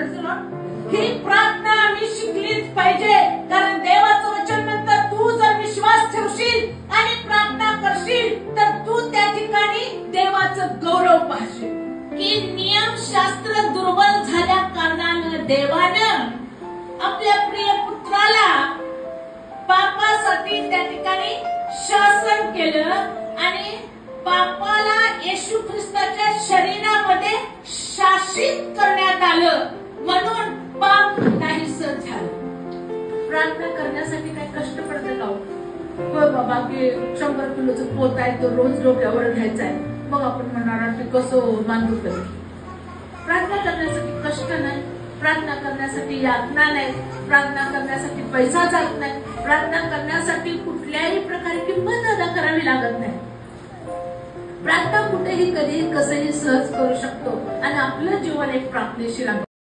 ही प्रार्थना आम्ही शिकलीच पाहिजे, कारण देवाचं वचन म्हणतं तू जर विश्वास ठेवशील आणि प्रार्थना करशील तर तू त्या ठिकाणी देवाचं गौरव पाहशील. की नियमशास्त्र दुर्बल झाल्या कारणानं देवानं आपल्या प्रिय पुत्राला पापासाठी त्या ठिकाणी शासन केलं आणि पापाला येशू ख्रिस्ताच्या शरीरामध्ये शासित करण्यात आलं, म्हणून पाप नाहीसं झालं. प्रार्थना करण्यासाठी काय कष्ट पडतं का? हो बाबा की 100 किलोचं पोत आहे तो रोज डोक्यावर घ्यायचा आहे, मग आपण म्हणणार की कसं मानतो कधी. प्रार्थना करण्यासाठी कष्ट नाही, प्रार्थना करण्यासाठी यातना नाही, प्रार्थना करण्यासाठी पैसा जात नाही, प्रार्थना करण्यासाठी कुठल्याही प्रकारे किंमत अदा करावी लागत नाही. प्रार्थना कुठेही कधीही कसंही सहज करू शकतो आणि आपलं जीवन एक प्रार्थनेशील